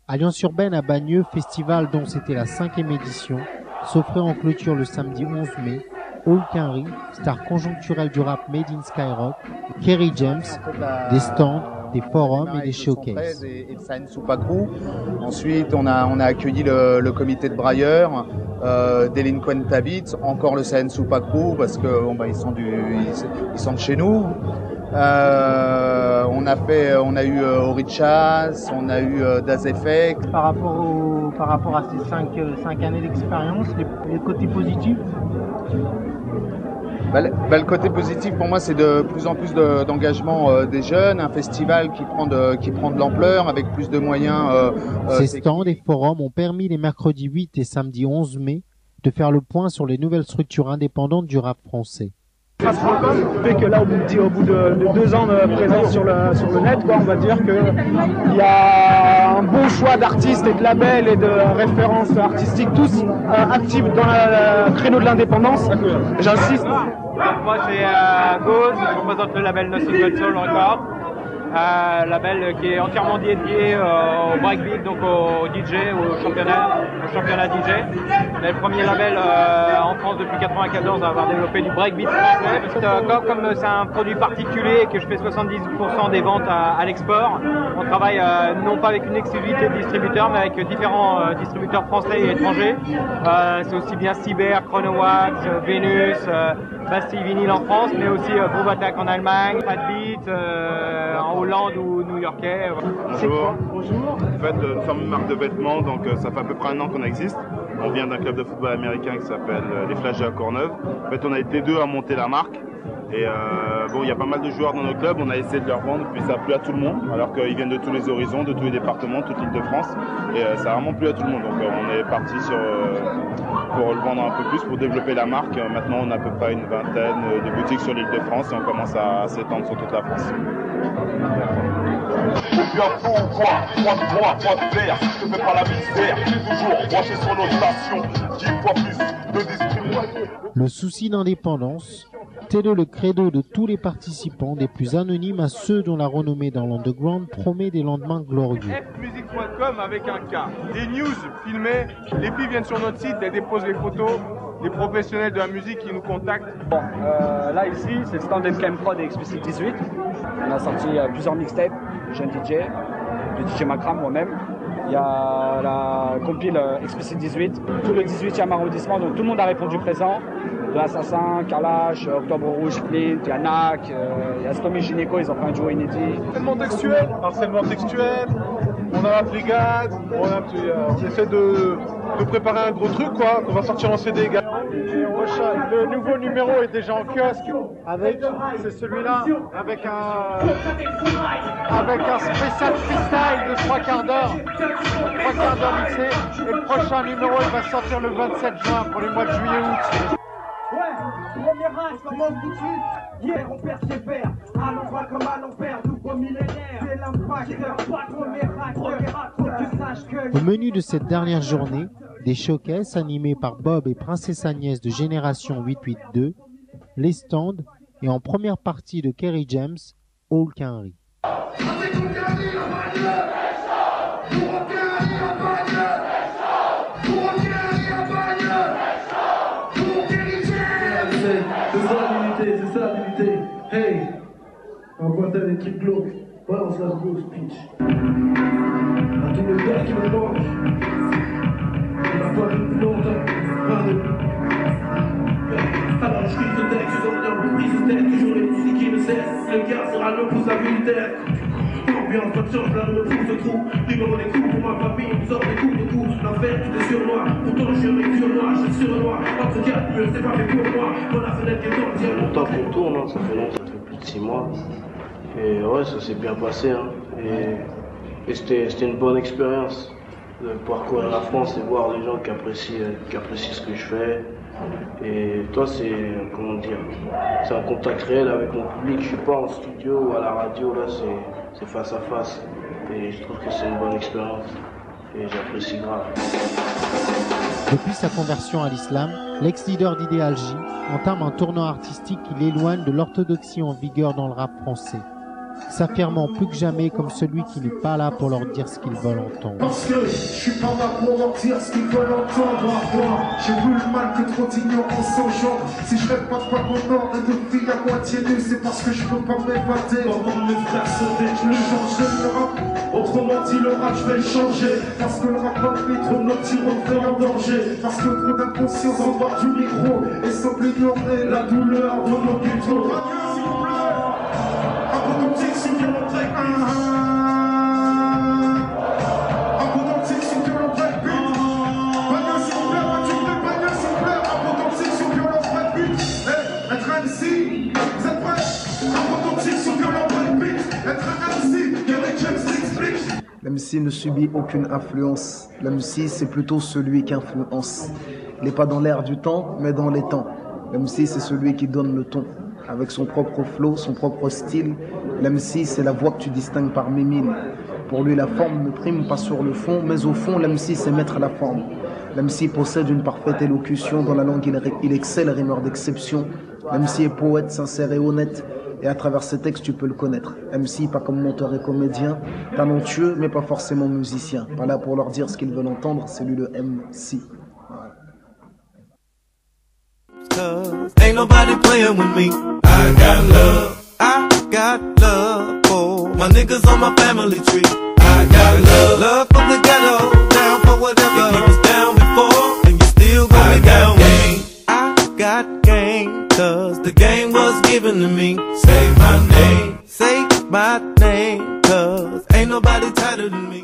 Alliance urbaine à Bagneux, festival dont c'était la 5e édition, s'offrait en clôture le samedi 11 mai, All Quinry, star conjoncturelle du rap Made in Skyrock, Kerry James, des stands, des forums et des showcases. Et le Science Soupa Crew. Ensuite, on a accueilli le comité de brailleurs, Delinquent Habits, encore le Science Soupa Crew parce que bon, bah, ils sont de chez nous. On a eu Orichas, on a eu Das Effect. Par rapport à ces 5 années d'expérience, les côtés positifs. Le côté positif pour moi, c'est de plus en plus d'engagement des jeunes, un festival qui prend de l'ampleur avec plus de moyens. Ces stands et forums ont permis les mercredis 8 et samedi 11 mai de faire le point sur les nouvelles structures indépendantes du rap français. Fait que là, au bout de 2 ans de présence sur le net, quoi, on va dire qu'il y a un bon choix d'artistes et de labels et de références artistiques, tous actifs dans le créneau de l'indépendance. J'insiste. Moi, c'est Gauze, je représente le label No Single Soul Records. Label qui est entièrement dédié au breakbeat, donc au DJ, au championnat DJ. On est le premier label en France depuis 1994 à avoir développé du breakbeat français. Comme c'est un produit particulier et que je fais 70% des ventes à l'export, on travaille non pas avec une exclusivité de distributeurs, mais avec différents distributeurs français et étrangers. C'est aussi bien Cyber, Chronowax, Vénus, Bastille Vinyl en France, mais aussi Groove Attack en Allemagne, Fat Beat en Hollande ou new-yorkais. Bonjour. En fait, nous sommes une marque de vêtements, donc ça fait à peu près 1 an qu'on existe. On vient d'un club de football américain qui s'appelle les Flash de la Courneuve. En fait, on a été 2 à monter la marque. Et bon, il y a pas mal de joueurs dans nos clubs, on a essayé de leur vendre, puis ça a plu à tout le monde, alors qu'ils viennent de tous les horizons, de tous les départements, toute l'île de France. Et ça a vraiment plu à tout le monde. Donc on est parti pour le vendre un peu plus, pour développer la marque. Maintenant, on a à peu près une vingtaine de boutiques sur l'île de France et on commence à s'étendre sur toute la France. Bien fou ou quoi? Moi de terre, je fais pas la misère, toujours branché sur nos stations, 10 fois plus de distribution. Le souci d'indépendance, tel est le credo de tous les participants, des plus anonymes à ceux dont la renommée dans l'underground promet des lendemains glorieux. fmusic.com avec un K. Des news filmées, les filles viennent sur notre site, elles déposent les photos, les professionnels de la musique qui nous contactent. Bon, là ici, c'est le stand MKM Prod et Explicit 18. On a sorti plusieurs mixtapes, Jeune DJ, de DJ Macram, moi-même. Il y a la compile Explicit 18, tout le 18e arrondissement, donc tout le monde a répondu présent. De Assassin, Kalash, Octobre Rouge, Flint, il y a NAC, il y a Stomy Gynéco, ils ont fait un duo inédit. Harcèlement textuel, on a la brigade, on essaie de préparer un gros truc quoi, qu'on va sortir en CD également. Le nouveau numéro est déjà en kiosque, c'est celui-là, avec un spécial freestyle de 3 quarts d'heure mixé, et le prochain numéro il va sortir le 27 juin pour les mois de juillet-août. Ouais, premier âge commence tout de suite. Yeah, on persévère, à l'envers comme à l'envers, nouveau millénaire. C'est l'impact, pas premier acteur, faut que tu saches que... Au menu de cette dernière journée, des showcases animés par Bob et Princesse Agnès de Génération 882, les stands et en première partie de Kerry James, All Quinry. C'est ça l'unité. Hey, envoie-toi des trucs glauques, balance la grosse pitch. À tous les gars qui me manquent, il va falloir plus longtemps. Alors je quitte le texte, je sors en prise de tête, toujours les musiques qui ne cessent. Le gars sera le pouce à militaire. Ambiance, pas de chance, là le pouce se trouve. Libre des coups pour ma famille, nous sort des coups de coups. L'affaire, tout est sur moi, pourtant je suis sur moi, je suis sur moi. Entre 4 murs, c'est pas fait pour moi. Dans la fenêtre qui est dans le ciel. Longtemps qu'on tourne, hein, ça fait longtemps, ça fait plus de 6 mois. Et ouais, ça s'est bien passé. Hein. Et c'était une bonne expérience de parcourir la France et voir les gens qui apprécient ce que je fais. Et toi, c'est, comment dire, c'est un contact réel avec mon public. Je suis pas en studio ou à la radio, là, c'est face à face. Et je trouve que c'est une bonne expérience. Et j'apprécie grave. Depuis sa conversion à l'islam, l'ex-leader d'Idéal J entame un tournant artistique qui l'éloigne de l'orthodoxie en vigueur dans le rap français. s'affirmant plus que jamais comme celui qui n'est pas là pour leur dire ce qu'ils veulent entendre. Parce que je suis pas là pour leur dire ce qu'ils veulent entendre. J'ai vu le mal que trop d'ignorance s'engendre. Si je rêve pas de mon ordre et de filles à moitié nues, c'est parce que je peux pas m'évader. Pendant mes frères sauter, je le changer le rap. Autrement dit, le rap, je vais le changer. Parce que le rap a mis trop nos tyrans fait en danger. Parce que trop d'inconscience en bas du micro. Et sans ignorer la douleur de nos buteaux. S'il vous plaît, un peu d'optique sur violon break. Un peu d'optique sur violon break beat. Bagnon s'il vous plaît, bagnon s'il vous plaît. Un peu d'optique sur violon break beat. Être un MC, vous êtes prêts? Un peu d'optique sur violon break beat. Être un MC, Eric James s'explique. L'MC ne subit aucune influence. L'MC, c'est plutôt celui qui influence. Il n'est pas dans l'air du temps, mais dans les temps. L'MC, c'est celui qui donne le ton. Avec son propre flow, son propre style. L'MC, c'est la voix que tu distingues parmi mille. Pour lui, la forme ne prime pas sur le fond, mais au fond, l'MC, c'est mettre la forme. L'MC possède une parfaite élocution. Dans la langue, il excelle, rimeur d'exception. L'MC est poète, sincère et honnête. Et à travers ses textes, tu peux le connaître. MC, pas comme monteur et comédien. Talentueux, mais pas forcément musicien. Pas là pour leur dire ce qu'ils veulent entendre, c'est lui le MC. Ain't nobody playing with me. I got love for my niggas on my family tree. I got love for the ghetto, down for whatever. You was down before, and you still gonna be down with me. I got game, cause the game was given to me. Say my name, cause ain't nobody tighter than me.